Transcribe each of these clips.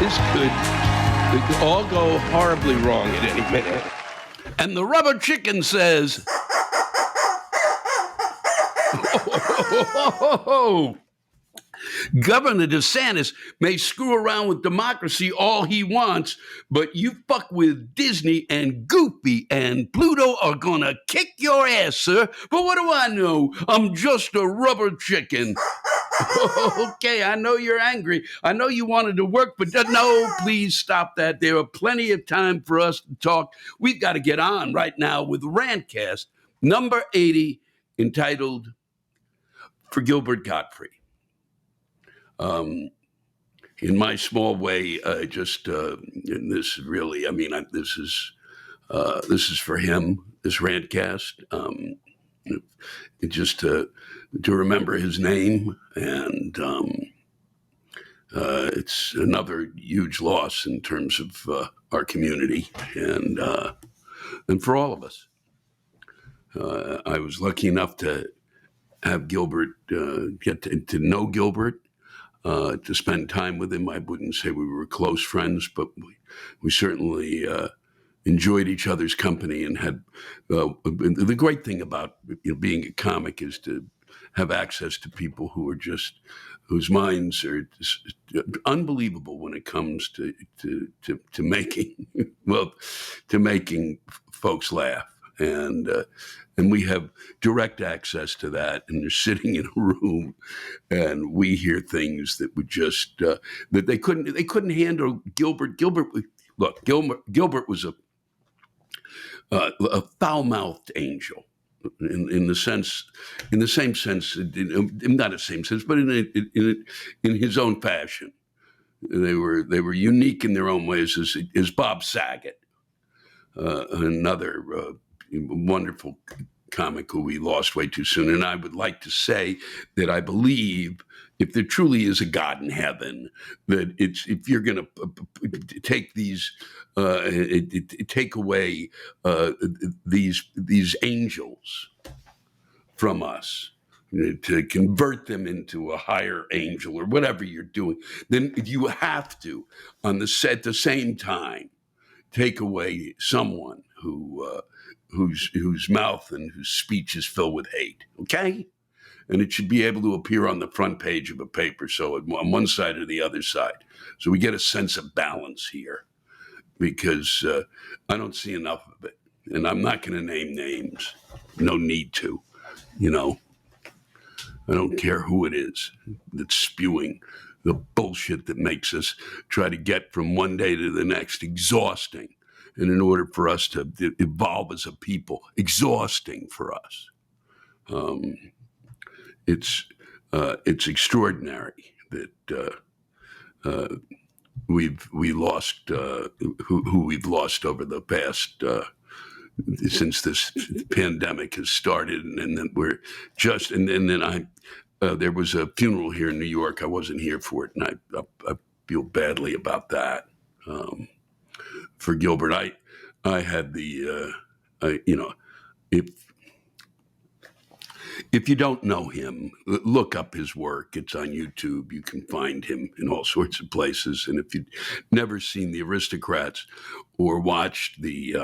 This could all go horribly wrong at any minute. And the rubber chicken says, Governor DeSantis may screw around with democracy all he wants, but you fuck with Disney and Goofy and Pluto are gonna kick your ass, sir. But what do I know? I'm just a rubber chicken. Okay, I know you're angry. I know you wanted to work, but no, please stop that. There are plenty of time for us to talk. We've got to get on right now with Rantcast, number 80, entitled For Gilbert Gottfried. In my small way, and this really, this is for him, this Rantcast, just to remember his name, and it's another huge loss in terms of our community, and for all of us. I was lucky enough to have Gilbert, get to know Gilbert, to spend time with him. I wouldn't say we were close friends, but we certainly enjoyed each other's company and had the great thing about being a comic is to have access to people who are just whose minds are just unbelievable when it comes to making making folks laugh, and we have direct access to that, and they're sitting in a room, and we hear things that would just that they couldn't handle. Gilbert Gilbert was a foul-mouthed angel, in the same sense, not the same sense, but in his own fashion. They were unique in their own ways, as Bob Saget, another wonderful comic who we lost way too soon. And I would like to say that I believe, if there truly is a God in heaven, that if you're going to take these, take away these angels from us, to convert them into a higher angel or whatever you're doing, then you have to, at the same time, take away someone whose mouth and whose speech is filled with hate. Okay. And it should be able to appear on the front page of a paper, so on one side or the other side. So we get a sense of balance here, because I don't see enough of it. And I'm not going to name names. No need to. I don't care who it is that's spewing the bullshit that makes us try to get from one day to the next exhausting. And in order for us to evolve as a people, exhausting for us. It's extraordinary that we lost who we've lost over the past since this pandemic has started, and then we're just and then there was a funeral here in New York. I wasn't here for it, and I feel badly about that. For Gilbert, I had the if you don't know him, look up his work. It's on YouTube. You can find him in all sorts of places. And if you've never seen the Aristocrats or watched the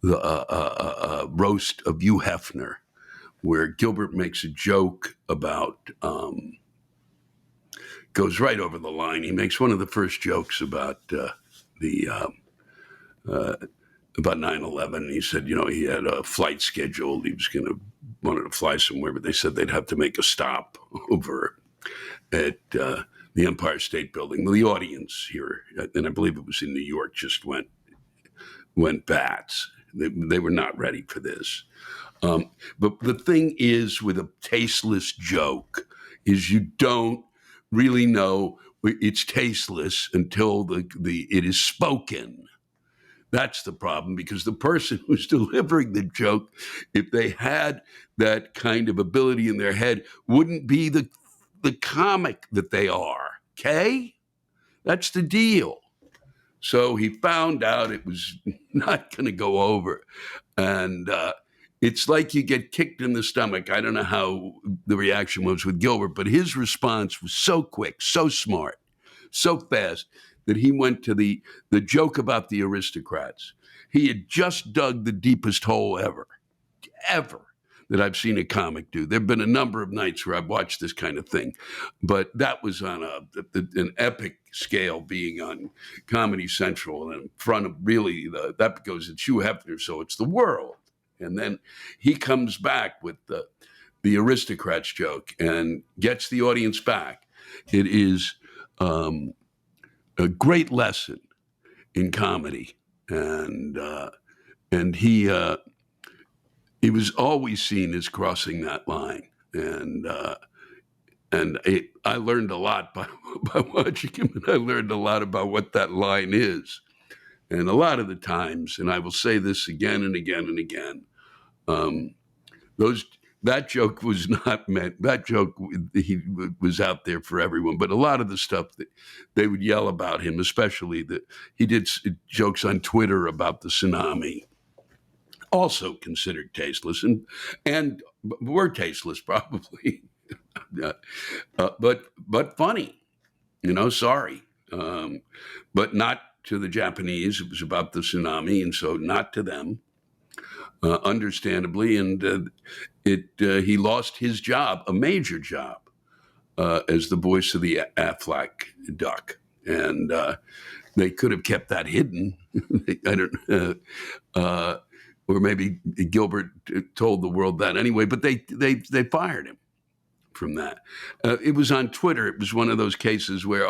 roast of Hugh Hefner, where Gilbert makes a joke about, goes right over the line. He makes one of the first jokes about about 9/11. He said, he had a flight scheduled. He was wanted to fly somewhere, but they said they'd have to make a stop over at the Empire State Building. Well, the audience here, and I believe it was in New York, just went bats. They were not ready for this. But the thing is, with a tasteless joke, is you don't really know it's tasteless until it is spoken. That's the problem, because the person who's delivering the joke, if they had that kind of ability in their head, wouldn't be the comic that they are. Okay? That's the deal. So he found out it was not going to go over. And it's like you get kicked in the stomach. I don't know how the reaction was with Gilbert, but his response was so quick, so smart, so fast that he went to the joke about the aristocrats. He had just dug the deepest hole ever that I've seen a comic do. There have been a number of nights where I've watched this kind of thing, but that was on an epic scale, being on Comedy Central and in front of really that goes it's Hugh Hefner, so it's the world. And then he comes back with the aristocrats joke and gets the audience back. It is a great lesson in comedy, and he was always seen as crossing that line, and I learned a lot by watching him, and I learned a lot about what that line is. And a lot of the times, and I will say this again and again and again, that joke was not meant. That joke he was out there for everyone, but a lot of the stuff that they would yell about him, especially that he did jokes on Twitter about the tsunami, also considered tasteless, and were tasteless probably, but funny, sorry, but not to the Japanese. It was about the tsunami, and so not to them, understandably, and he lost his job, a major job, as the voice of the Aflac duck, and they could have kept that hidden. I don't. Or maybe Gilbert told the world that anyway, but they fired him from that. It was on Twitter. It was one of those cases where,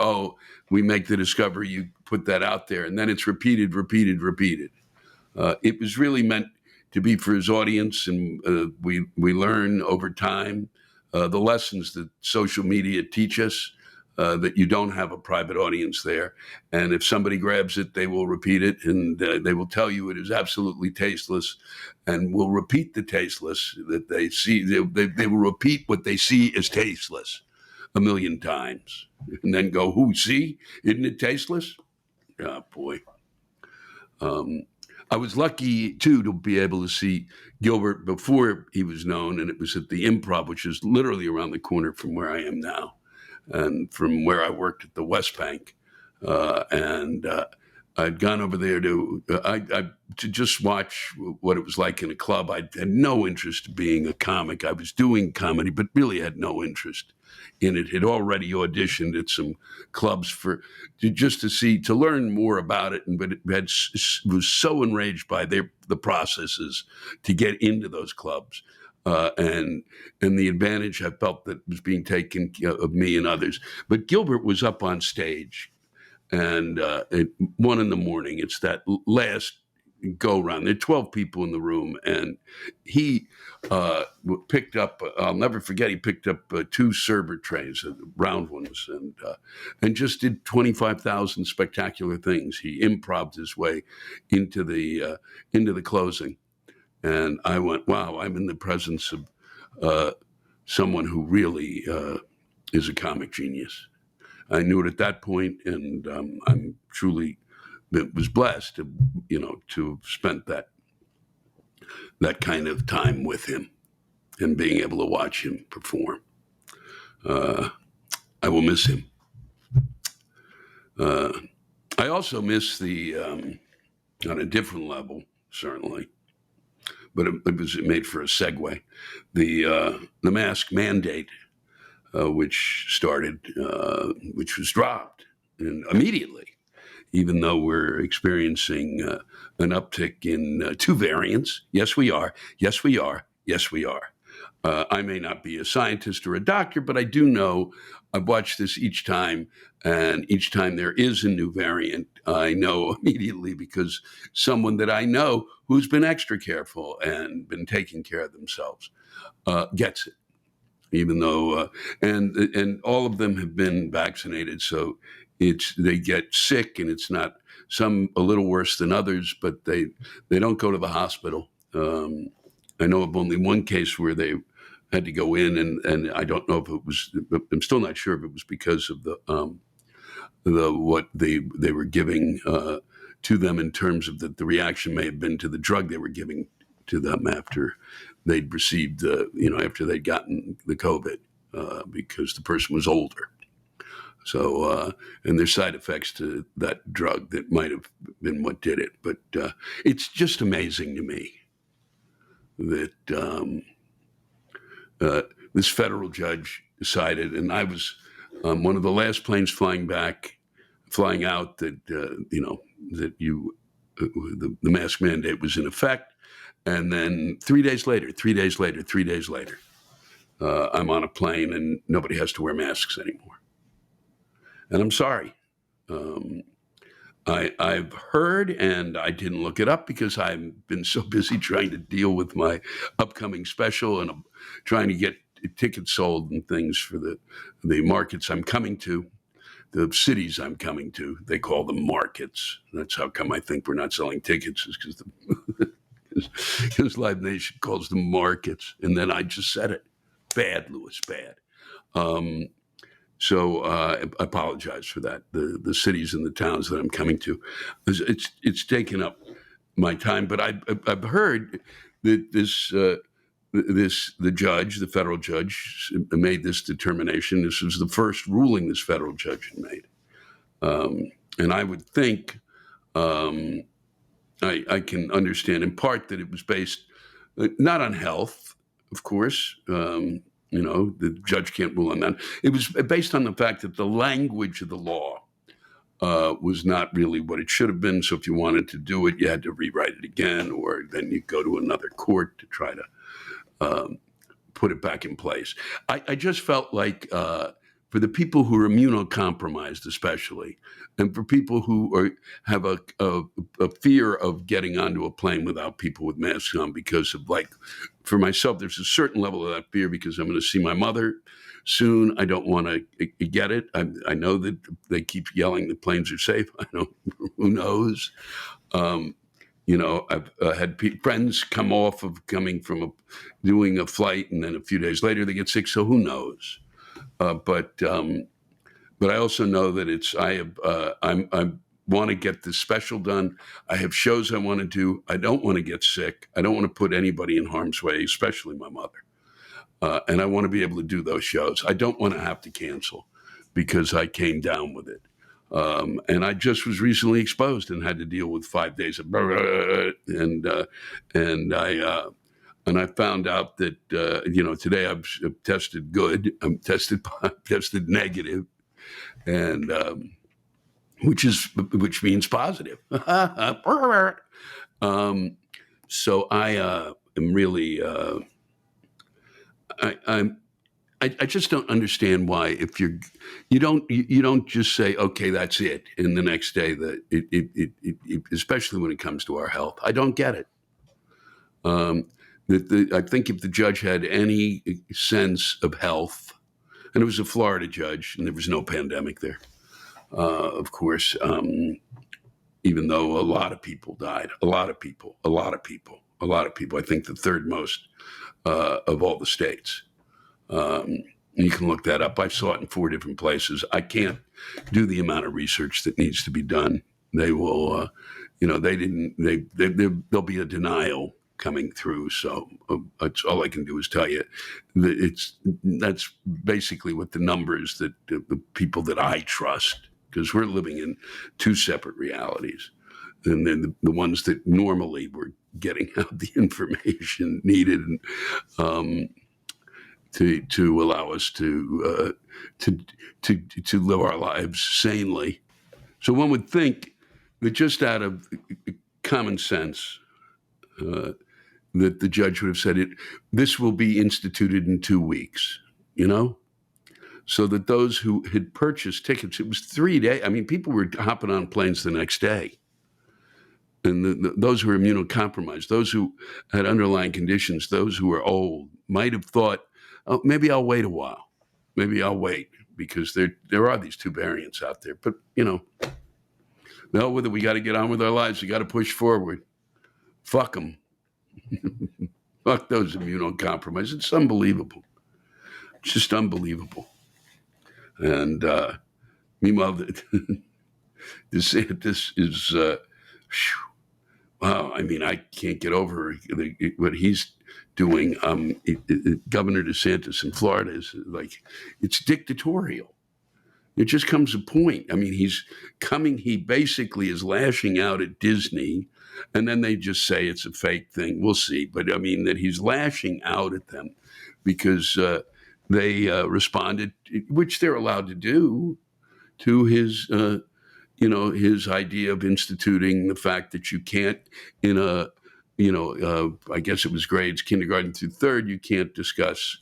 we make the discovery, you put that out there, and then it's repeated. It was really meant to be for his audience, and we learn over time the lessons that social media teach us, that you don't have a private audience there. And if somebody grabs it, they will repeat it, and they will tell you it is absolutely tasteless, and will repeat the tasteless that they see. They will repeat what they see as tasteless a million times, and then go, "Who, see? Isn't it tasteless?" Oh, boy. I was lucky, too, to be able to see Gilbert before he was known, and it was at the Improv, which is literally around the corner from where I am now, and from where I worked at the West Bank. And I'd gone over there to just watch what it was like in a club. I had no interest in being a comic. I was doing comedy, but really had no interest in it. Had already auditioned at some clubs to learn more about it, but was so enraged by the processes to get into those clubs. And the advantage I felt that was being taken of me and others. But Gilbert was up on stage, and at 1 a.m, it's that last go round. There are 12 people in the room, and he picked up, I'll never forget, he picked up 2 server trays, round ones, and just did 25,000 spectacular things. He improv'd his way into the closing. And I went, wow, I'm in the presence of someone who really is a comic genius. I knew it at that point, and I'm truly was blessed to have spent that kind of time with him and being able to watch him perform. I will miss him. I also miss on a different level, certainly, but it was made for a segue, the mask mandate, which was dropped immediately, even though we're experiencing an uptick in 2 variants. Yes, we are. Yes, we are. Yes, we are. I may not be a scientist or a doctor, but I do know I've watched this each time, and each time there is a new variant, I know immediately, because someone that I know who's been extra careful and been taking care of themselves gets it, even though and all of them have been vaccinated, so they get sick, and it's not some a little worse than others, but they don't go to the hospital. I know of only one case where they had to go in, and I don't know if it was. I'm still not sure if it was because of what they were giving to them, in terms of the reaction may have been to the drug they were giving to them after they'd received after they'd gotten the COVID, because the person was older. So, and there's side effects to that drug that might have been what did it. But it's just amazing to me that this federal judge decided, and I was one of the last planes flying out, that that the mask mandate was in effect, and then 3 days later, I'm on a plane and nobody has to wear masks anymore. And I'm sorry. I've heard, and I didn't look it up because I've been so busy trying to deal with my upcoming special and trying to get tickets sold and things for the markets I'm coming to, the cities I'm coming to. They call them markets. That's how come I think we're not selling tickets, is because Live Nation calls them markets. And then I just said it. Bad, Louis, bad. So I apologize for that. The cities and the towns that I'm coming to, it's taken up my time. But I've heard that the federal judge, made this determination. This was the first ruling this federal judge had made, and I would think I can understand in part that it was based not on health, of course. The judge can't rule on that. It was based on the fact that the language of the law was not really what it should have been. So if you wanted to do it, you had to rewrite it again, or then you go to another court to try to put it back in place. I just felt like for the people who are immunocompromised, especially, and for people who have a fear of getting onto a plane without people with masks on, because of, like, for myself, there's a certain level of that fear because I'm going to see my mother soon. I don't want to get it. I know that they keep yelling the planes are safe. I know, who knows? I've had friends come off of coming from doing a flight, and then a few days later they get sick. So who knows? But I also know that I want to get this special done. I have shows I want to do. I don't want to get sick. I don't want to put anybody in harm's way, especially my mother. And I want to be able to do those shows. I don't want to have to cancel because I came down with it. And I just was recently exposed and had to deal with 5 days of and I found out that today I've tested good. I'm tested negative, and which means positive. So I am really I just don't understand why, if you don't just say, okay, that's it, and the next day that it especially when it comes to our health, I don't get it. I think if the judge had any sense of health, and it was a Florida judge, and there was no pandemic there, of course, even though a lot of people died, a lot of people. I think the third most of all the states. You can look that up. I saw it in 4 different places. I can't do the amount of research that needs to be done. They will, there'll be a denial coming through. So that's all I can do is tell you that that's basically what the numbers that the people that I trust, because we're living in two separate realities. And then the ones that normally were getting out the information needed to allow us to live our lives sanely. So one would think that just out of common sense, that the judge would have said this will be instituted in 2 weeks, so that those who had purchased tickets, it was 3 days. I mean, people were hopping on planes the next day. And those who were immunocompromised, those who had underlying conditions, those who were old, might have thought, oh, maybe I'll wait a while. Maybe I'll wait because there are these 2 variants out there. But, no, whether we got to get on with our lives, we got to push forward. Fuck them. Fuck those immunocompromised. It's unbelievable. It's just unbelievable. And meanwhile, DeSantis is, wow, I mean, I can't get over what he's doing. Governor DeSantis in Florida is like, it's dictatorial. It just comes a point. I mean, he basically is lashing out at Disney, and then they just say it's a fake thing. We'll see. But I mean, that he's lashing out at them because they responded, which they're allowed to do, to his, his idea of instituting the fact that you can't, in a, I guess it was grades, kindergarten through third, you can't discuss,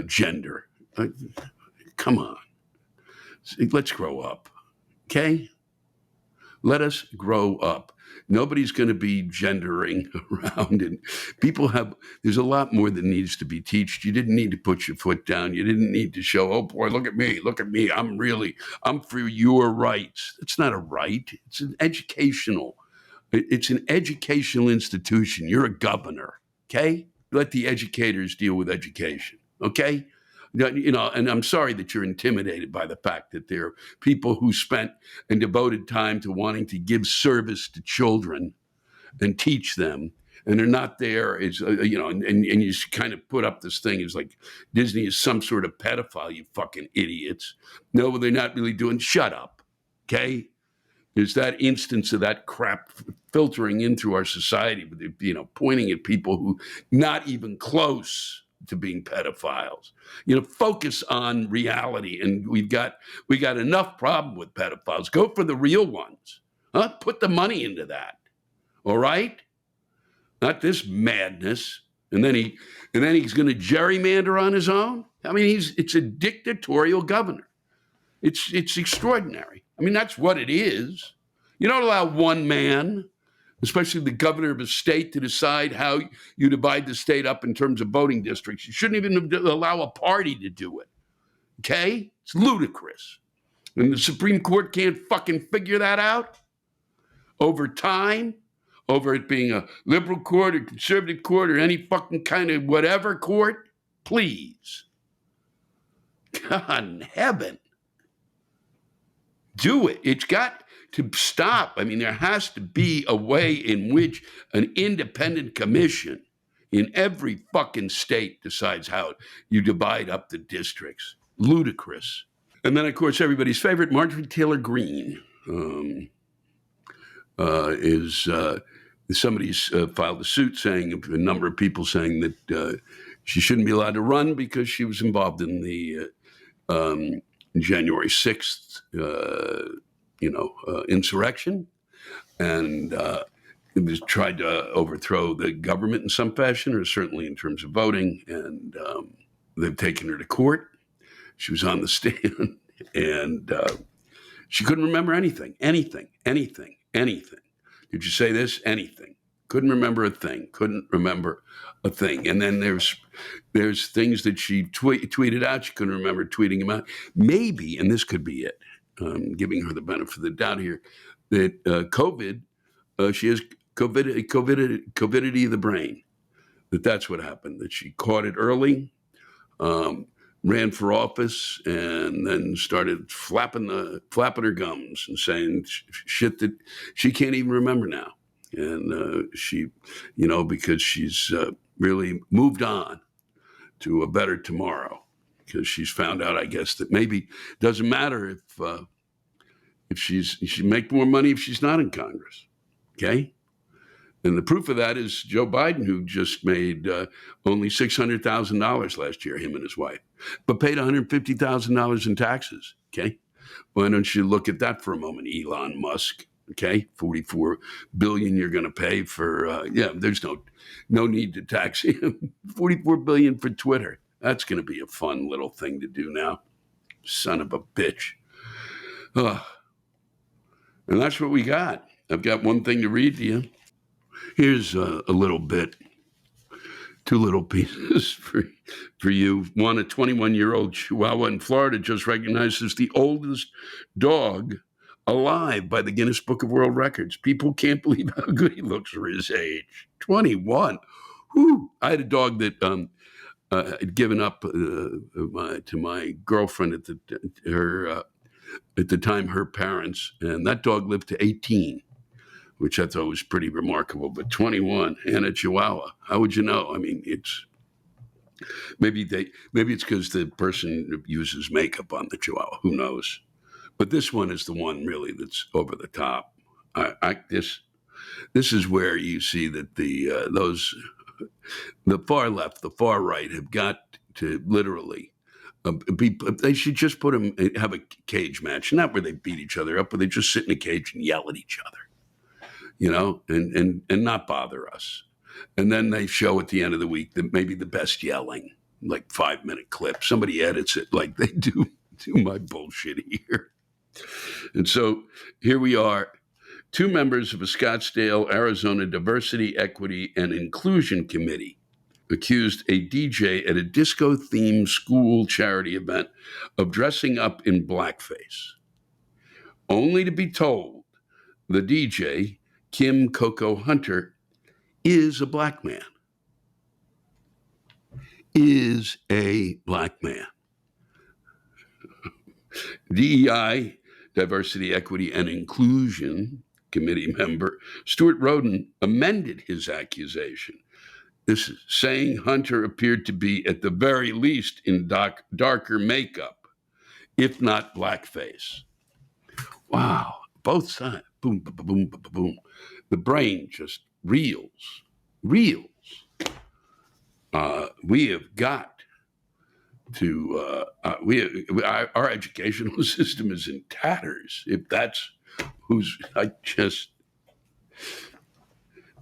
gender. Come on. Let's grow up, okay? Let us grow up. Nobody's going to be gendering around, and there's a lot more that needs to be taught. You didn't need to put your foot down. You didn't need to show, oh boy, look at me. I'm for your rights. It's not a right. It's an educational institution. You're a governor, okay? Let the educators deal with education, okay? And I'm sorry that you're intimidated by the fact that there are people who spent and devoted time to wanting to give service to children and teach them, and they're not there. And you kind of put up this thing as like Disney is some sort of pedophile, you fucking idiots. No, they're not really doing. Shut up, okay? There's that instance of that crap filtering in through our society, pointing at people who not even close to being pedophiles. Focus on reality, and we got enough problem with pedophiles. Go for the real ones. Huh? Put the money into that. All right? Not this madness. And then he's going to gerrymander on his own. I mean, it's a dictatorial governor. It's extraordinary. I mean, that's what it is. You don't allow one man, especially the governor of a state, to decide how you divide the state up in terms of voting districts. You shouldn't even allow a party to do it. Okay? It's ludicrous. And the Supreme Court can't fucking figure that out over time, over it being a liberal court or conservative court or any fucking kind of whatever court. Please. God in heaven. Do it. It's got to stop. I mean, there has to be a way in which an independent commission in every fucking state decides how you divide up the districts. Ludicrous. And then, of course, everybody's favorite, Marjorie Taylor Greene, somebody's filed a suit saying, a number of people saying that she shouldn't be allowed to run because she was involved in the January 6th, insurrection, and it was tried to overthrow the government in some fashion, or certainly in terms of voting, and they've taken her to court. She was on the stand, and she couldn't remember anything. Did you say this? Anything. Couldn't remember a thing. And then there's things that she tweeted out. She couldn't remember tweeting them out. Maybe, and this could be it, giving her the benefit of the doubt here, that COVID, she has COVIDity of the brain. That's what happened, that she caught it early, ran for office, and then started flapping her gums and saying shit that she can't even remember now. And she, because she's really moved on to a better tomorrow, because she's found out, I guess, that maybe it doesn't matter if she make more money if she's not in Congress. Okay. And the proof of that is Joe Biden, who just made only $600,000 last year, him and his wife, but paid $150,000 in taxes. Okay. Why don't you look at that for a moment, Elon Musk? Okay. $44 billion you're going to pay for, there's no need to tax him. $44 billion for Twitter. That's going to be a fun little thing to do now. Son of a bitch. And that's what we got. I've got one thing to read to you. Here's a little bit, two little pieces for you. One, a 21-year-old Chihuahua in Florida just recognized as the oldest dog alive by the Guinness Book of World Records. People can't believe how good he looks for his age. 21. Whew. I had a dog that had given up to my girlfriend at the time, her parents, and that dog lived to 18. Which I thought was pretty remarkable. But 21 and a Chihuahua, how would you know? I mean, Maybe it's because the person uses makeup on the Chihuahua. Who knows? But this one is the one really that's over the top. This is where you see that the far left, the far right have got to literally they should just put them have a cage match, not where they beat each other up, but they just sit in a cage and yell at each other, and not bother us. And then they show at the end of the week that maybe the best yelling, like 5-minute clip. Somebody edits it like they do my bullshit here. And so here we are, two members of a Scottsdale, Arizona Diversity, Equity, and Inclusion Committee accused a DJ at a disco-themed school charity event of dressing up in blackface, only to be told the DJ, Kim Coco Hunter, is a black man. Is a black man. DEI, Diversity, Equity, and Inclusion Committee member Stuart Roden amended his accusation. This is saying Hunter appeared to be, at the very least, in darker makeup, if not blackface. Wow. Both sides. Boom, boom, boom, boom, boom. The brain just reels. We have got to, our educational system is in tatters. If that's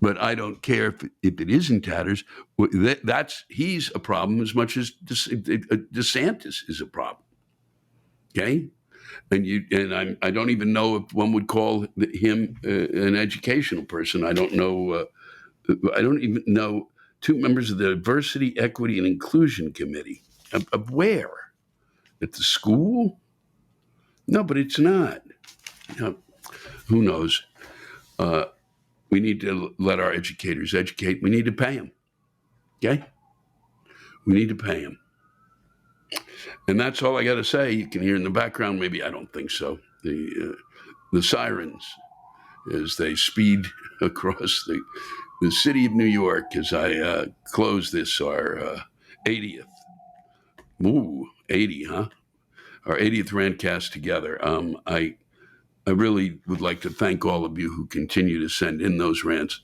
but I don't care if it is in tatters. He's a problem as much as DeSantis is a problem. Okay, and I don't even know if one would call him an educational person. I don't know. I don't even know two members of the Diversity, Equity, and Inclusion Committee. Of where? At the school? No, but it's not. Who knows? We need to let our educators educate. We need to pay them. Okay? We need to pay them. And that's all I got to say. You can hear in the background, maybe I don't think so, the sirens as they speed across the city of New York as I close this, our 80th. Ooh, 80, huh? Our 80th Rantcast together. I really would like to thank all of you who continue to send in those rants.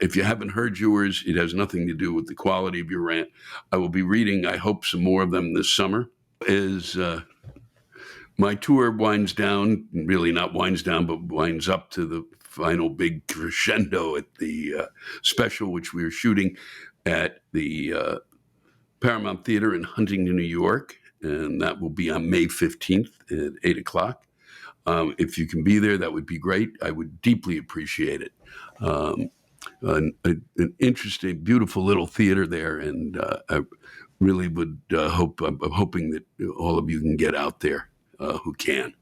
If you haven't heard yours, it has nothing to do with the quality of your rant. I will be reading, I hope, some more of them this summer. As my tour winds down, really not winds down, but winds up to the final big crescendo at the special, which we are shooting at the Paramount Theater in Huntington, New York. And that will be on May 15th at 8 o'clock. If you can be there, that would be great. I would deeply appreciate it. An interesting, beautiful little theater there, and I really would I'm hoping that all of you can get out there who can.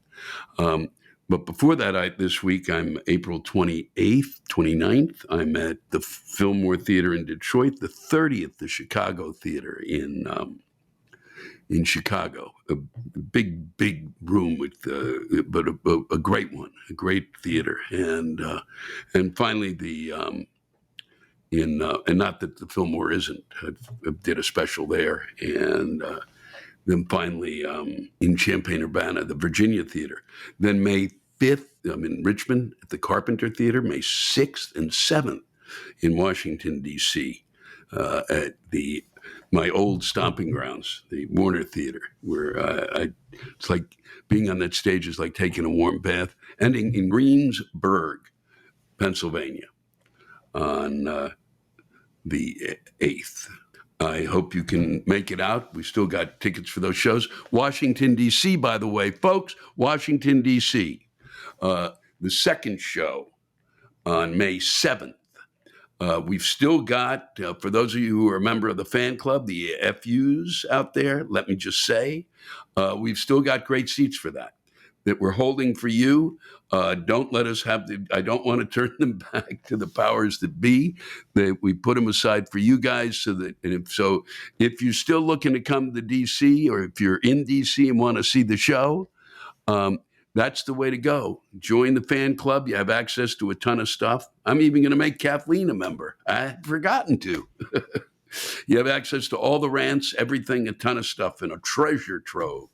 But before that, this week, I'm April 28th, 29th. I'm at the Fillmore Theater in Detroit, the 30th, the Chicago Theater in Chicago, a big room with, but a great one, a great theater, and finally and not that the Fillmore isn't. I did a special there, and then finally in Champaign-Urbana, the Virginia Theater. Then May 5th, I'm in Richmond at the Carpenter Theater. May 6th and 7th in Washington D.C. At my old stomping grounds, the Warner Theater, where it's like being on that stage is like taking a warm bath, ending in Greensburg, Pennsylvania, on the 8th. I hope you can make it out. We still got tickets for those shows. Washington, D.C., by the way, folks, Washington, D.C., the second show on May 7th. We've still got, for those of you who are a member of the fan club, the FUs out there, let me just say, we've still got great seats for that we're holding for you. Don't let us I don't want to turn them back to the powers that be. We put them aside for you guys if you're still looking to come to DC, or if you're in DC and want to see the show, that's the way to go. Join the fan club. You have access to a ton of stuff. I'm even going to make Kathleen a member. I had forgotten to. You have access to all the rants, everything, a ton of stuff, and a treasure trove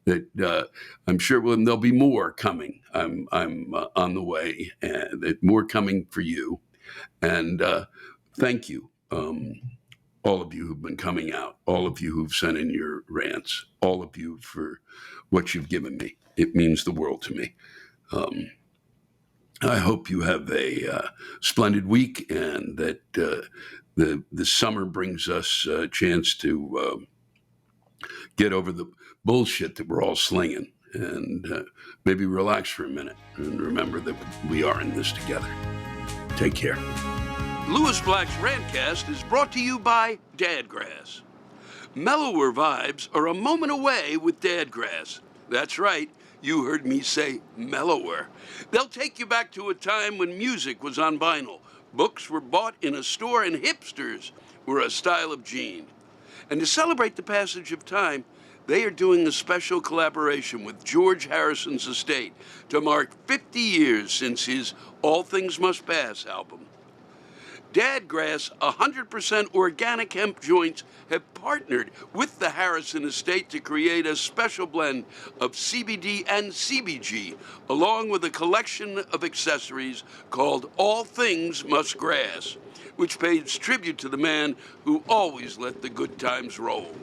that I'm sure there'll be more coming. I'm on the way, and more coming for you. And thank you, all of you who've been coming out, all of you who've sent in your rants, all of you for what you've given me. It means the world to me. I hope you have a splendid week, and that the summer brings us a chance to get over the bullshit that we're all slinging, and maybe relax for a minute and remember that we are in this together. Take care. Lewis Black's Rantcast is brought to you by Dadgrass. Mellower vibes are a moment away with Dadgrass. That's right, you heard me say mellower. They'll take you back to a time when music was on vinyl, books were bought in a store, and hipsters were a style of jean. And to celebrate the passage of time, they are doing a special collaboration with George Harrison's estate to mark 50 years since his All Things Must Pass album. Dadgrass 100% organic hemp joints have partnered with the Harrison estate to create a special blend of CBD and CBG, along with a collection of accessories called All Things Must Grass, which pays tribute to the man who always let the good times roll.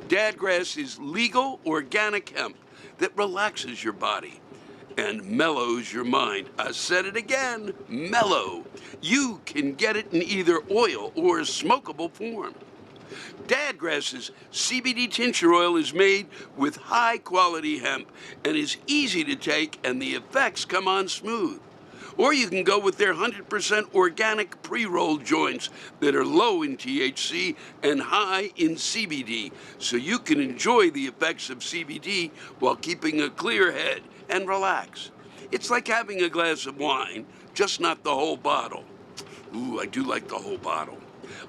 Dadgrass is legal organic hemp that relaxes your body and mellows your mind. I said it again, mellow. You can get it in either oil or smokable form. Dadgrass's CBD tincture oil is made with high-quality hemp and is easy to take, and the effects come on smooth. Or you can go with their 100% organic pre-rolled joints that are low in THC and high in CBD, so you can enjoy the effects of CBD while keeping a clear head and relax. It's like having a glass of wine, just not the whole bottle. Ooh, I do like the whole bottle.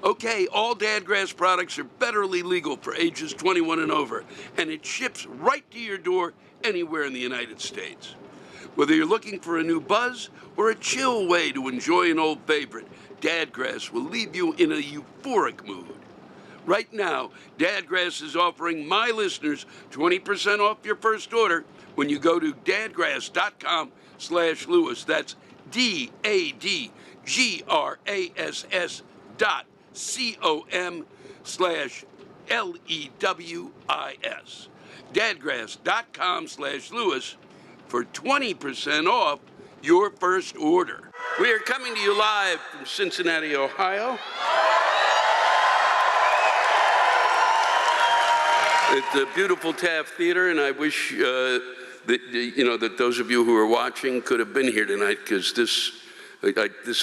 Okay, all Dadgrass products are federally legal for ages 21 and over, and it ships right to your door anywhere in the United States. Whether you're looking for a new buzz or a chill way to enjoy an old favorite, Dadgrass will leave you in a euphoric mood. Right now, Dadgrass is offering my listeners 20% off your first order when you go to dadgrass.com/Lewis. That's DADGRASS.com/LEWIS. Dadgrass.com/Lewis for 20% off your first order. We are coming to you live from Cincinnati, Ohio, at the beautiful Taft Theater, and I wish that those of you who are watching could have been here tonight, because this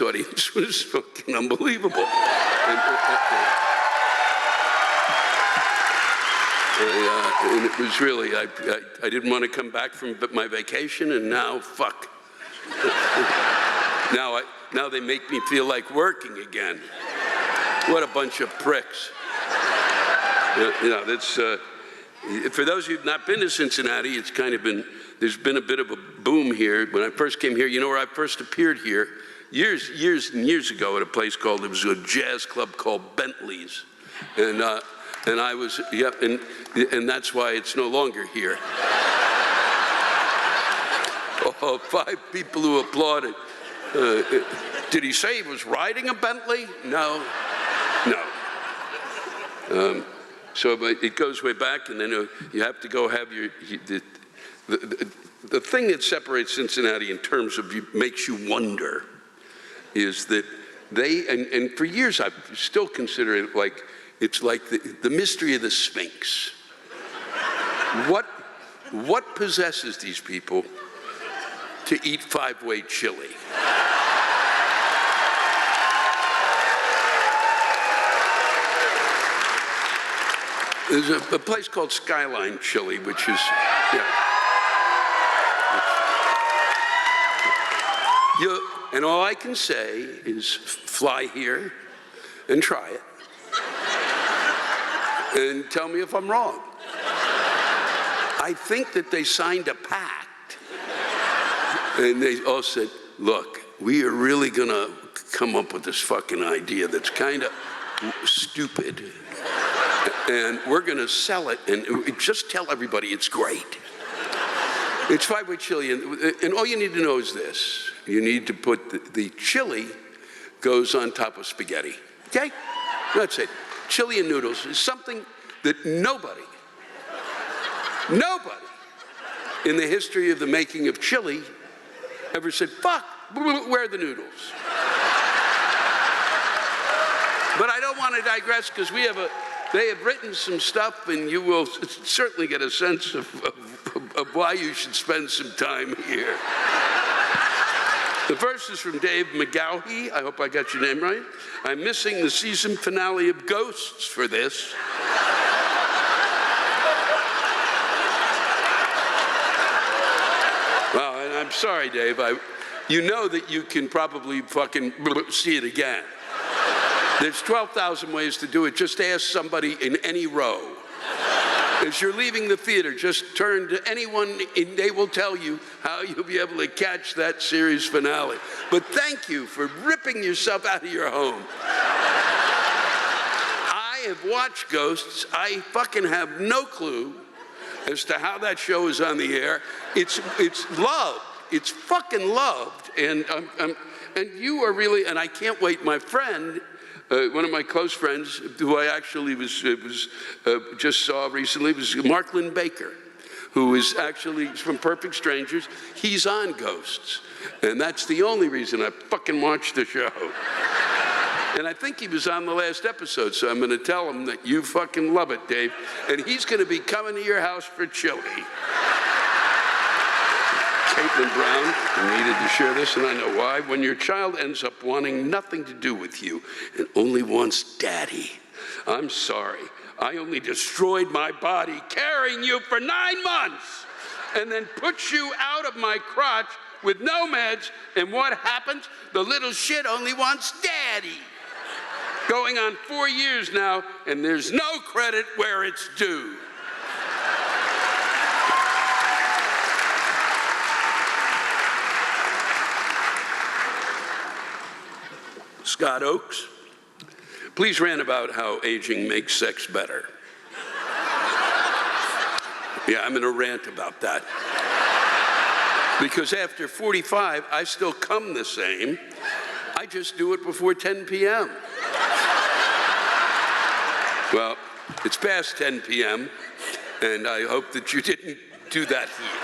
audience was fucking unbelievable. And it was really, I didn't want to come back from my vacation, and now, fuck. Now they make me feel like working again. What a bunch of pricks. That's, for those of you who've not been to Cincinnati, it's kind of there's been a bit of a boom here. When I first came here, you know where I first appeared here? Years and years ago at a place it was a jazz club called Bentley's. And I was, yep, and that's why it's no longer here. Oh, 5 people who applauded. Did he say he was riding a Bentley? No. So but it goes way back, and then you have to go have the thing that separates Cincinnati in terms of makes you wonder is that they, and for years I've still considered it like, it's like the mystery of the Sphinx. What possesses these people to eat 5-way chili? There's a place called Skyline Chili, which is, and all I can say is fly here and try it. And tell me if I'm wrong. I think that they signed a pact. And they all said, look, we are really gonna come up with this fucking idea that's kind of stupid. And we're going to sell it and just tell everybody it's great. It's 5-way chili, and all you need to know is this. You need to put the chili goes on top of spaghetti, okay? That's it. Chili and noodles is something that nobody in the history of the making of chili ever said, fuck, where are the noodles? But I don't want to digress because they have written some stuff, and you will certainly get a sense of why you should spend some time here. The verse is from Dave McGaughey. I hope I got your name right. I'm missing the season finale of Ghosts for this. Well, and I'm sorry, Dave. You know that you can probably fucking see it again. There's 12,000 ways to do it. Just ask somebody in any row. As you're leaving the theater, just turn to anyone and they will tell you how you'll be able to catch that series finale. But thank you for ripping yourself out of your home. I have watched Ghosts. I fucking have no clue as to how that show is on the air. It's loved. It's fucking loved. And you are really, and I can't wait, my friend, one of my close friends, who I actually just saw recently, was Mark Lynn Baker, who is actually from Perfect Strangers. He's on Ghosts, and that's the only reason I fucking watched the show. And I think he was on the last episode, so I'm going to tell him that you fucking love it, Dave, and he's going to be coming to your house for chili. Caitlin Brown needed to share this, and I know why. When your child ends up wanting nothing to do with you and only wants daddy, I'm sorry. I only destroyed my body carrying you for 9 months and then put you out of my crotch with no meds, and what happens? The little shit only wants daddy. Going on 4 years now, and there's no credit where it's due. Scott Oakes, please rant about how aging makes sex better. Yeah, I'm gonna rant about that. Because after 45, I still come the same. I just do it before 10 p.m. Well, it's past 10 p.m., and I hope that you didn't do that here.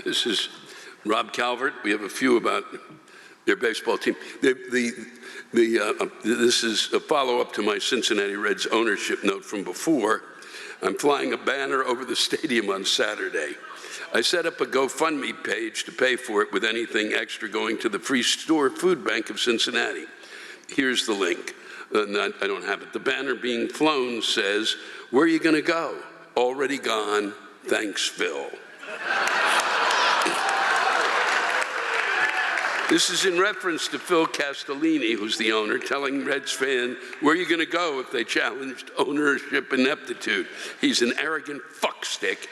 This is Rob Calvert. We have a few about their baseball team. This is a follow-up to my Cincinnati Reds ownership note from before. I'm flying a banner over the stadium on Saturday. I set up a GoFundMe page to pay for it with anything extra going to the Free Store Food Bank of Cincinnati. Here's the link. I don't have it. The banner being flown says, "Where are you going to go? Already gone. Thanks, Phil." This is in reference to Phil Castellini, who's the owner, telling Reds fan, where are you going to go if they challenged ownership ineptitude? He's an arrogant fuckstick.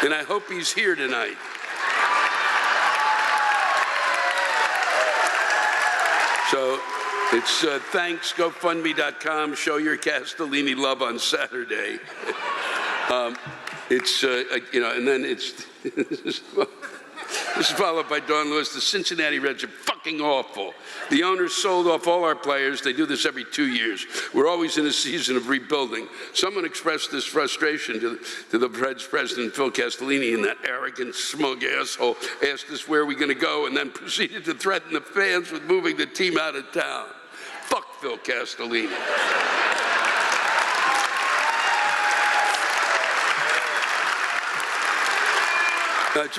And I hope he's here tonight. So it's thanks, GoFundMe.com. Show your Castellini love on Saturday. And then it's... This is followed by Dawn Lewis. The Cincinnati Reds are fucking awful. The owners sold off all our players. They do this every 2 years. We're always in a season of rebuilding. Someone expressed this frustration to the Reds president, Phil Castellini, and that arrogant, smug asshole asked us where are we going to go and then proceeded to threaten the fans with moving the team out of town. Fuck Phil Castellini.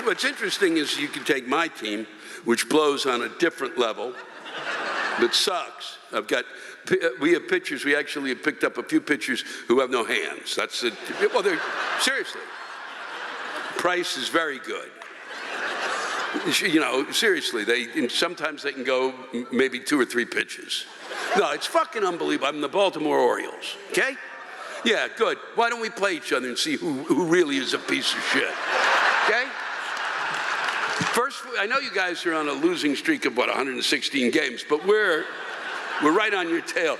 What's interesting is you can take my team, which blows on a different level, but sucks. We have pitchers. We actually have picked up a few pitchers who have no hands. That's it. Well, seriously. Price is very good. You know, seriously. Sometimes they can go maybe 2 or 3 pitches. No, it's fucking unbelievable. I'm the Baltimore Orioles. Okay. Yeah, good. Why don't we play each other and see who really is a piece of shit? Okay? First, I know you guys are on a losing streak of, 116 games, but we're right on your tail.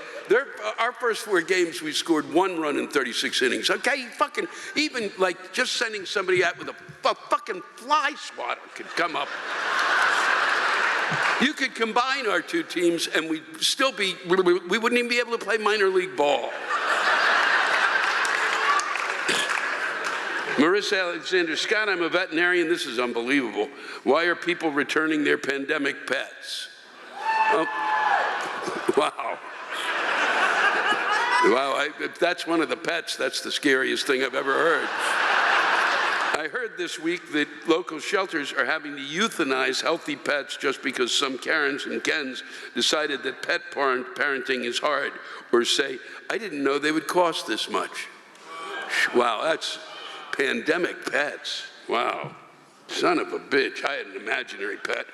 Our first 4 games, we scored 1 run in 36 innings. Okay, fucking, even like just sending somebody out with a fucking fly swatter could come up. You could combine our 2 teams and we'd still be, we wouldn't even be able to play minor league ball. Marissa Alexander Scott, I'm a veterinarian. This is unbelievable. Why are people returning their pandemic pets? Wow. Wow, if that's one of the pets, that's the scariest thing I've ever heard. I heard this week that local shelters are having to euthanize healthy pets just because some Karens and Kens decided that pet parenting is hard, or say, I didn't know they would cost this much. Wow, that's pandemic pets. Wow, son of a bitch. I had an imaginary pet.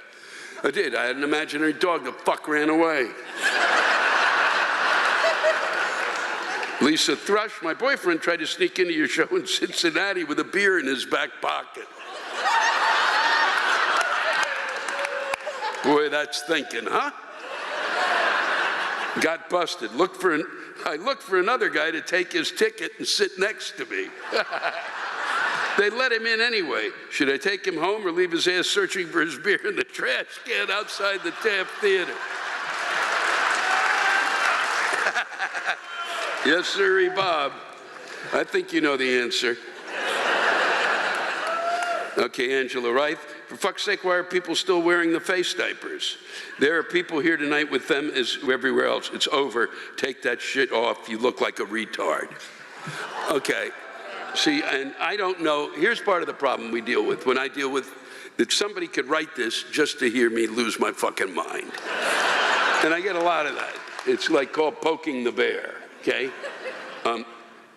I did. I had an imaginary dog. The fuck ran away. Lisa Thrush, my boyfriend tried to sneak into your show in Cincinnati with a beer in his back pocket. Boy, that's thinking, huh? Got busted. I looked for another guy to take his ticket and sit next to me. They let him in anyway. Should I take him home or leave his ass searching for his beer in the trash can outside the Taft Theater? Yes, sirree, Bob. I think you know the answer. Okay, Angela Wright. For fuck's sake, why are people still wearing the face diapers? There are people here tonight with them as everywhere else. It's over. Take that shit off. You look like a retard. Okay. See, and I don't know. Here's part of the problem we deal with. When I deal with that somebody could write this just to hear me lose my fucking mind. And I get a lot of that. It's like called poking the bear. Okay?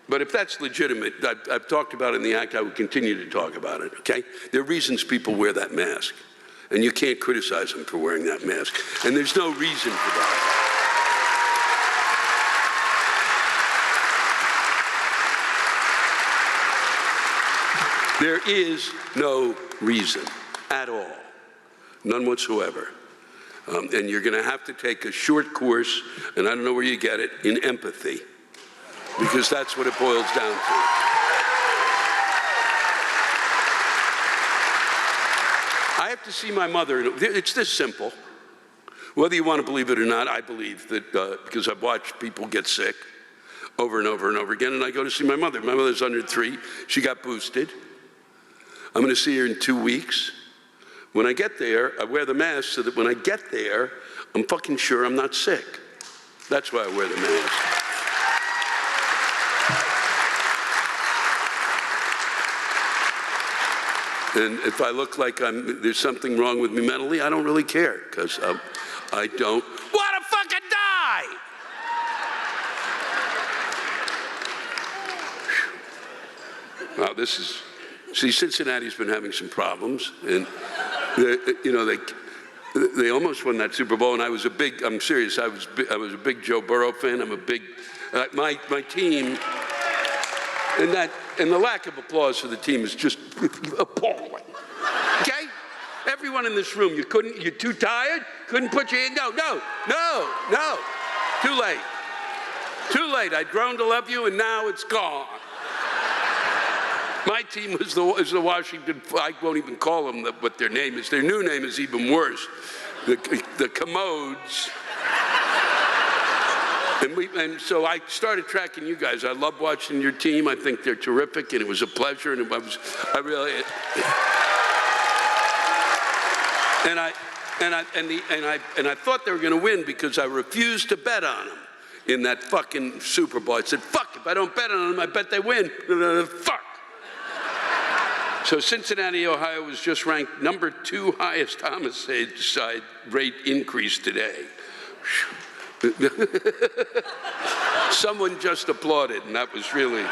But if that's legitimate, I've talked about it in the act, I would continue to talk about it, okay? There are reasons people wear that mask, and you can't criticize them for wearing that mask, and there's no reason for that. There is no reason at all, none whatsoever. And you're going to have to take a short course, and I don't know where you get it, in empathy, because that's what it boils down to. I have to see my mother. It's this simple. Whether you want to believe it or not, I believe that because I've watched people get sick over and over and over again, and I go to see my mother. My mother's 103. She got boosted. I'm going to see her in 2 weeks. When I get there, I wear the mask so that when I get there, I'm fucking sure I'm not sick. That's why I wear the mask. And if I look like there's something wrong with me mentally, I don't really care, because I don't want to fucking die! Wow, this is... See, Cincinnati's been having some problems, and they almost won that Super Bowl, and I'm serious, I was a big Joe Burrow fan. I'm a big, my team, and the lack of applause for the team is just appalling. Okay? Everyone in this room, you're too tired? Couldn't put your hand, no. Too late. I'd grown to love you, and now it's gone. My team is the Washington, I won't even call them what their name is. Their new name is even worse. The Commodes. And so I started tracking you guys. I love watching your team. I think they're terrific, and it was a pleasure. And I thought they were going to win because I refused to bet on them in that fucking Super Bowl. I said, fuck, if I don't bet on them, I bet they win. Fuck. So Cincinnati, Ohio was just ranked number 2 highest homicide rate increase today. Someone just applauded, and that was really...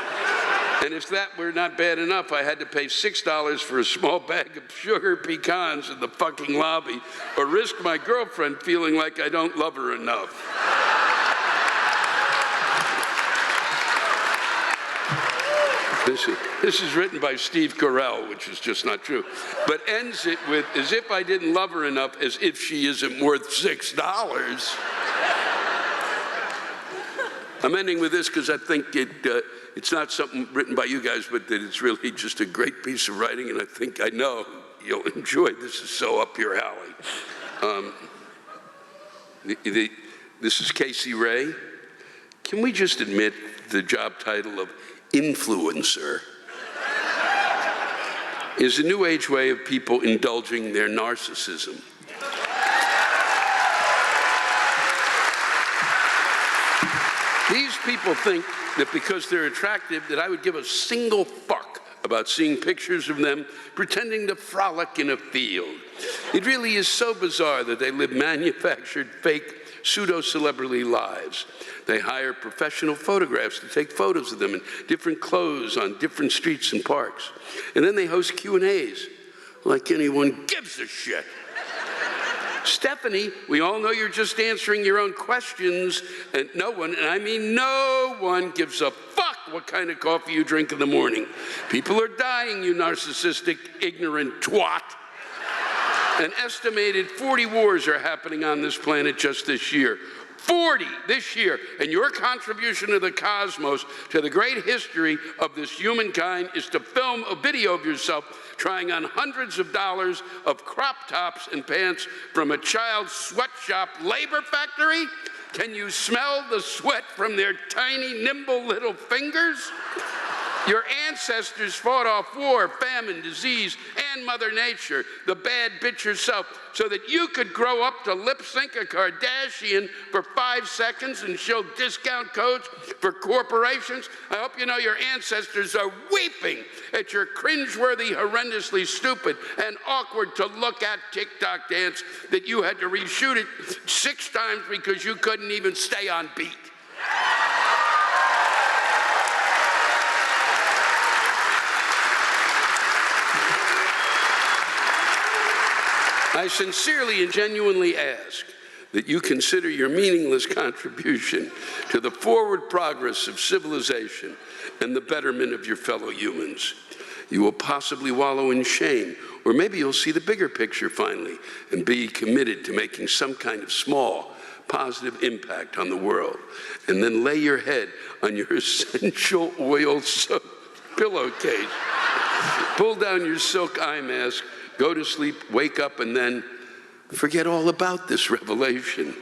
And if that were not bad enough, I had to pay $6 for a small bag of sugar pecans in the fucking lobby, or risk my girlfriend feeling like I don't love her enough. This is written by Steve Carell, which is just not true, but ends it with, as if I didn't love her enough, as if she isn't worth $6. I'm ending with this because I think it's not something written by you guys, but that it's really just a great piece of writing, and I know you'll enjoy it. This is so up your alley. This is Casey Ray. Can we just admit the job title of influencer is a new age way of people indulging their narcissism? These people think that because they're attractive that I would give a single fuck about seeing pictures of them pretending to frolic in a field. It really is so bizarre that they live manufactured, fake, pseudo-celebrity lives. They hire professional photographs to take photos of them in different clothes on different streets and parks. And then they host Q&As like anyone gives a shit. Stephanie, we all know you're just answering your own questions, and no one, and I mean no one, gives a fuck what kind of coffee you drink in the morning. People are dying, you narcissistic, ignorant twat. An estimated 40 wars are happening on this planet just this year. 40 this year, and your contribution to the cosmos, to the great history of this humankind, is to film a video of yourself trying on hundreds of dollars of crop tops and pants from a child's sweatshop labor factory? Can you smell the sweat from their tiny, nimble little fingers? Your ancestors fought off war, famine, disease, and Mother Nature, the bad bitch herself, so that you could grow up to lip sync a Kardashian for 5 seconds and show discount codes for corporations. I hope you know your ancestors are weeping at your cringeworthy, horrendously stupid, and awkward to look at TikTok dance that you had to reshoot it 6 times because you couldn't even stay on beat. I sincerely and genuinely ask that you consider your meaningless contribution to the forward progress of civilization and the betterment of your fellow humans. You will possibly wallow in shame, or maybe you'll see the bigger picture finally and be committed to making some kind of small, positive impact on the world. And then lay your head on your essential oil soaked pillowcase. Pull down your silk eye mask, go to sleep, wake up, and then forget all about this revelation.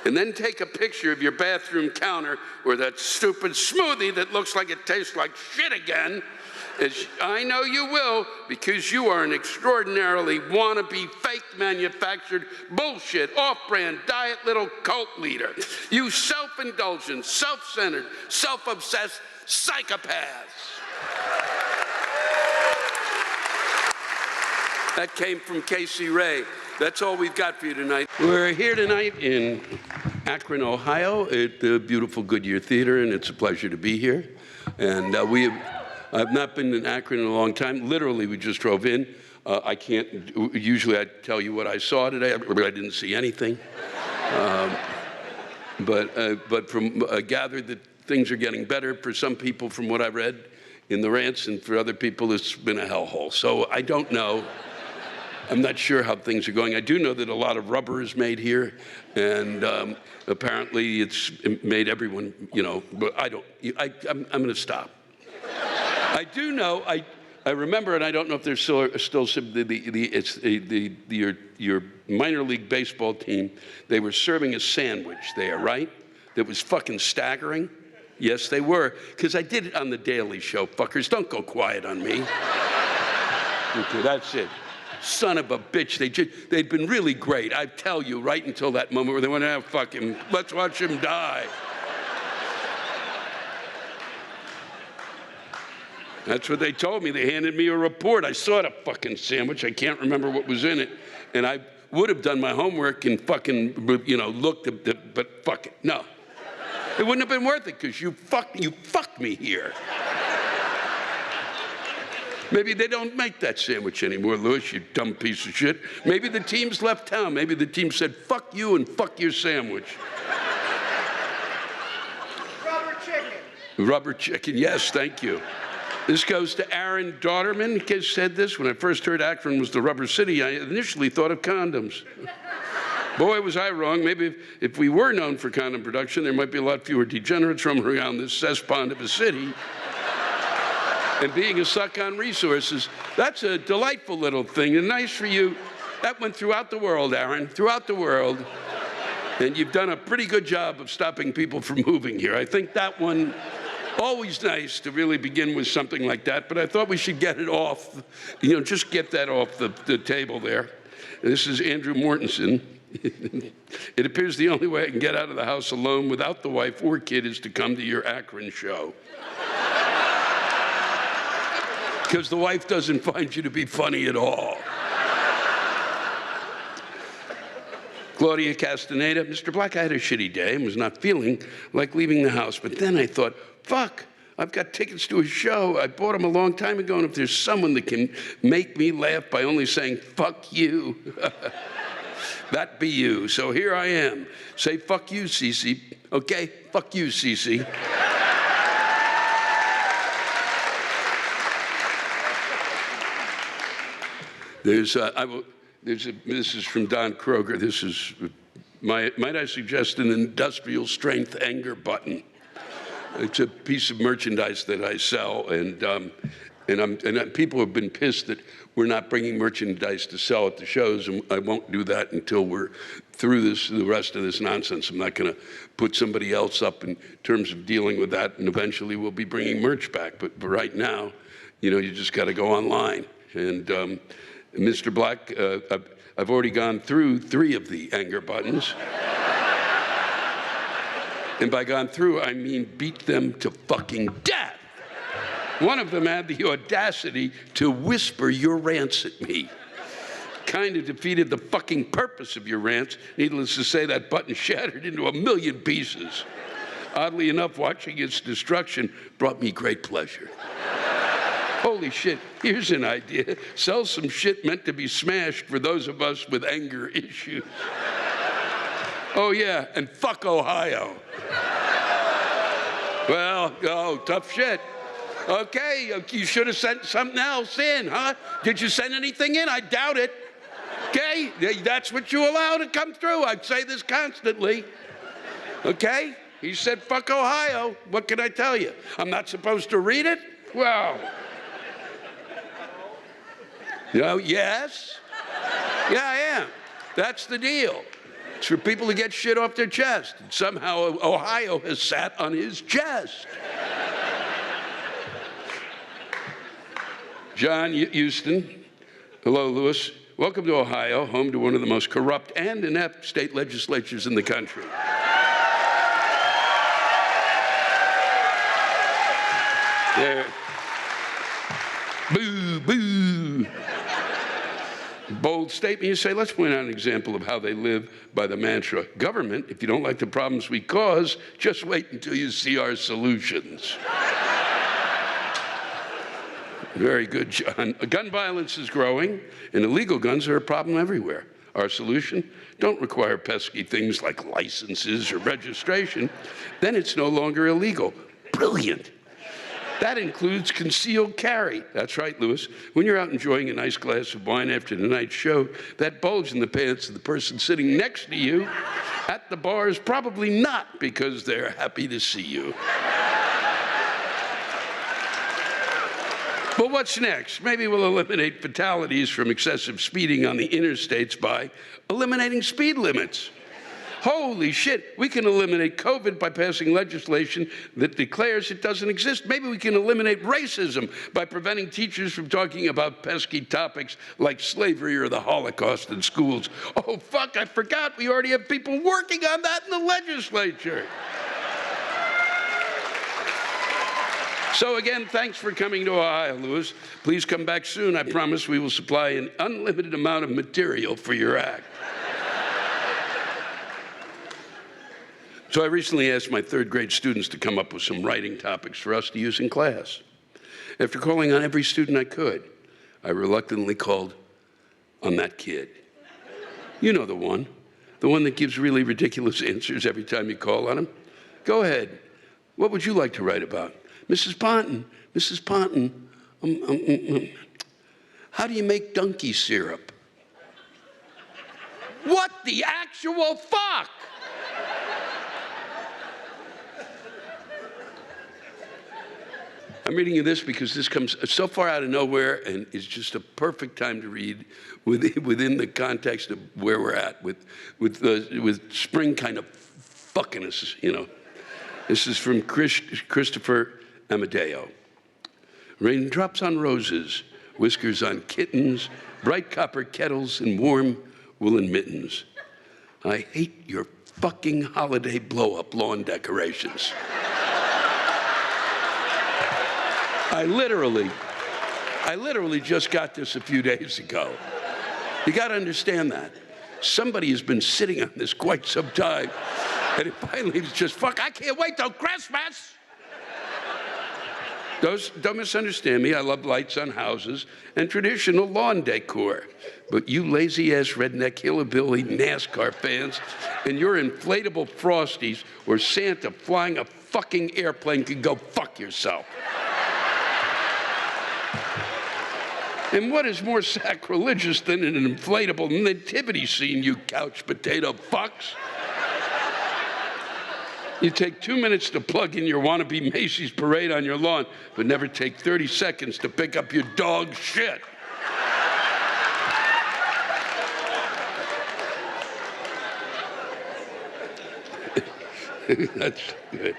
And then take a picture of your bathroom counter or that stupid smoothie that looks like it tastes like shit again. As I know you will, because you are an extraordinarily wannabe, fake manufactured, bullshit, off-brand, diet little cult leader. You self-indulgent, self-centered, self-obsessed psychopaths. That came from Casey Ray. That's all we've got for you tonight. We're here tonight in Akron, Ohio, at the beautiful Goodyear Theater, and it's a pleasure to be here. And I've not been in Akron in a long time. Literally, we just drove in. I can't, usually I'd tell you what I saw today, but I didn't see anything. But from gathered that things are getting better for some people from what I read in the rants, and for other people it's been a hellhole. So I don't know. I'm not sure how things are going. I do know that a lot of rubber is made here, and apparently it's made everyone, you know, but I'm going to stop. I do know, I remember, and I don't know if there's still your minor league baseball team, they were serving a sandwich there, right? That was fucking staggering. Yes, they were, because I did it on The Daily Show, fuckers. Don't go quiet on me. Okay, that's it. Son of a bitch, they'd been really great. I tell you, right until that moment where they went, ah, fuck him, let's watch him die. That's what they told me. They handed me a report. I saw the fucking sandwich. I can't remember what was in it. And I would have done my homework and fucking, you know, looked at it, but fuck it, no. It wouldn't have been worth it because you fucked me here. Maybe they don't make that sandwich anymore, Louis, you dumb piece of shit. Maybe the team's left town. Maybe the team said, fuck you and fuck your sandwich. Rubber chicken. Rubber chicken, yes, thank you. This goes to Aaron Daughterman. He said this: when I first heard Akron was the rubber city, I initially thought of condoms. Boy, was I wrong. Maybe if we were known for condom production, there might be a lot fewer degenerates roaming around this cesspond of a city and being a suck on resources. That's a delightful little thing, and nice for you. That went throughout the world, Aaron, throughout the world. And you've done a pretty good job of stopping people from moving here. I think that one, always nice to really begin with something like that, but I thought we should get it off, just get that off the table there. This is Andrew Mortensen. It appears the only way I can get out of the house alone without the wife or kid is to come to your Akron show. Because the wife doesn't find you to be funny at all. Claudia Castaneda, Mr. Black, I had a shitty day and was not feeling like leaving the house, but then I thought, fuck, I've got tickets to a show. I bought them a long time ago, and if there's someone that can make me laugh by only saying, fuck you, that be you. So here I am. Say, fuck you, Cece. Okay? Fuck you, Cece. This is from Don Kroger. This is, might I suggest, an industrial strength anger button. It's a piece of merchandise that I sell, and people have been pissed that we're not bringing merchandise to sell at the shows, and I won't do that until we're through the rest of this nonsense. I'm not going to put somebody else up in terms of dealing with that, and eventually we'll be bringing merch back. But right now, you just got to go online. And Mr. Black, I've already gone through 3 of the anger buttons. And by gone through, I mean beat them to fucking death. One of them had the audacity to whisper your rants at me. Kind of defeated the fucking purpose of your rants. Needless to say, that button shattered into a million pieces. Oddly enough, watching its destruction brought me great pleasure. Holy shit, here's an idea. Sell some shit meant to be smashed for those of us with anger issues. Oh yeah, and fuck Ohio. Well, tough shit. Okay, you should have sent something else in, huh? Did you send anything in? I doubt it. Okay, that's what you allow to come through. I say this constantly. Okay, he said fuck Ohio. What can I tell you? I'm not supposed to read it? Well. Yes. Yeah, I am. That's the deal. It's for people to get shit off their chest. And somehow Ohio has sat on his chest. John Houston. Hello, Lewis. Welcome to Ohio, home to one of the most corrupt and inept state legislatures in the country. There. Boo, boo. Bold statement. You say, let's point out an example of how they live by the mantra, government, if you don't like the problems we cause, just wait until you see our solutions. Very good, John. Gun violence is growing, and illegal guns are a problem everywhere. Our solution? Don't require pesky things like licenses or registration. Then it's no longer illegal. Brilliant. That includes concealed carry. That's right, Lewis. When you're out enjoying a nice glass of wine after tonight's show, that bulge in the pants of the person sitting next to you at the bar is probably not because they're happy to see you. But what's next? Maybe we'll eliminate fatalities from excessive speeding on the interstates by eliminating speed limits. Holy shit, we can eliminate COVID by passing legislation that declares it doesn't exist. Maybe we can eliminate racism by preventing teachers from talking about pesky topics like slavery or the Holocaust in schools. Oh, fuck, I forgot. We already have people working on that in the legislature. So again, thanks for coming to Ohio, Lewis. Please come back soon. I promise we will supply an unlimited amount of material for your act. So I recently asked my third grade students to come up with some writing topics for us to use in class. After calling on every student I could, I reluctantly called on that kid. You know the one that gives really ridiculous answers every time you call on him. Go ahead. What would you like to write about? Mrs. Ponton, how do you make donkey syrup? What the actual fuck? I'm reading you this because this comes so far out of nowhere and is just a perfect time to read within the context of where we're at with spring kind of fucking us, you know. This is from Christopher Amadeo. Raindrops on roses, whiskers on kittens, bright copper kettles and warm woolen mittens. I hate your fucking holiday blow-up lawn decorations. I literally just got this a few days ago. You got to understand that. Somebody has been sitting on this quite some time, and it finally is just, fuck, I can't wait till Christmas. Don't misunderstand me. I love lights on houses and traditional lawn decor. But you lazy-ass redneck hillbilly NASCAR fans and your inflatable Frosties or Santa flying a fucking airplane can go fuck yourself. And what is more sacrilegious than an inflatable nativity scene, you couch potato fucks? You take 2 minutes to plug in your wannabe Macy's parade on your lawn, but never take 30 seconds to pick up your dog shit. That's good.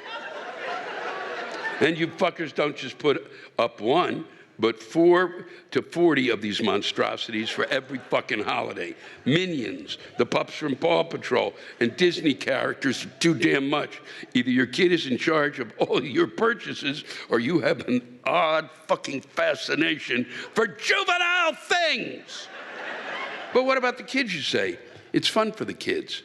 And you fuckers don't just put up one, but 4 to 40 of these monstrosities for every fucking holiday. Minions, the pups from Paw Patrol, and Disney characters are too damn much. Either your kid is in charge of all your purchases, or you have an odd fucking fascination for juvenile things. But what about the kids, you say? It's fun for the kids.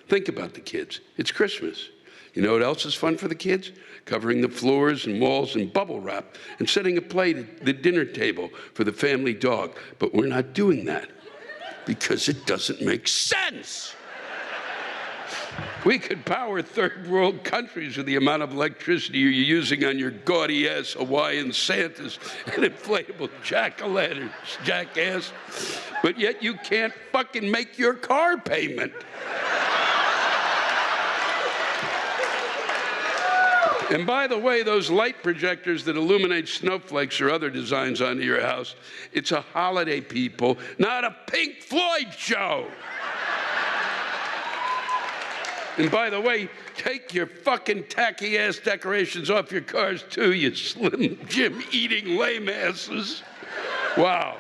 Think about the kids. It's Christmas. You know what else is fun for the kids? Covering the floors and walls in bubble wrap and setting a plate at the dinner table for the family dog. But we're not doing that because it doesn't make sense. We could power third world countries with the amount of electricity you're using on your gaudy-ass Hawaiian Santas and inflatable jack-o'-lanterns, jackass. But yet you can't fucking make your car payment. And by the way, those light projectors that illuminate snowflakes or other designs onto your house, it's a holiday, people, not a Pink Floyd show. And by the way, take your fucking tacky-ass decorations off your cars, too, you Slim Jim eating lame asses. Wow.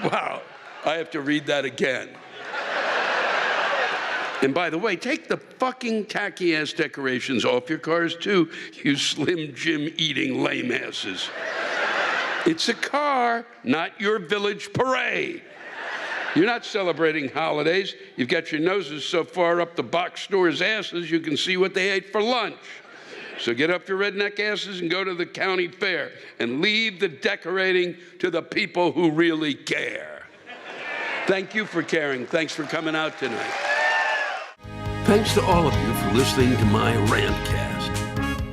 Wow. I have to read that again. And by the way, take the fucking tacky-ass decorations off your cars, too, you Slim Jim eating lame asses. It's a car, not your village parade. You're not celebrating holidays. You've got your noses so far up the box store's asses you can see what they ate for lunch. So get up your redneck asses and go to the county fair and leave the decorating to the people who really care. Thank you for caring. Thanks for coming out tonight. Thanks to all of you for listening to my Rantcast.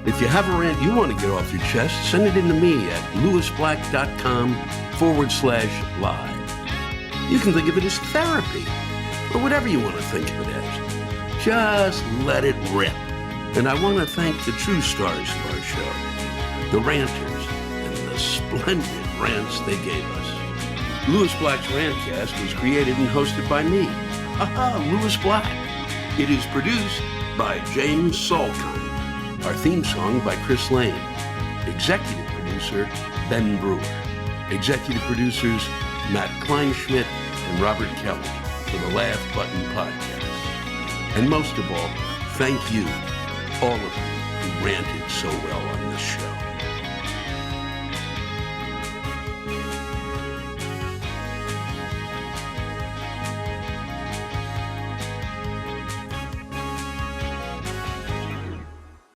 If you have a rant you want to get off your chest, send it in to me at lewisblack.com/live. You can think of it as therapy, or whatever you want to think of it as. Just let it rip. And I want to thank the true stars of our show, the ranters, and the splendid rants they gave us. Lewis Black's Rantcast was created and hosted by me, Lewis Black. It is produced by James Salkind. Our theme song by Chris Lane. Executive producer, Ben Brewer. Executive producers, Matt Kleinschmidt and Robert Kelly for the Laugh Button Podcast. And most of all, thank you, all of you who ranted so well on this show.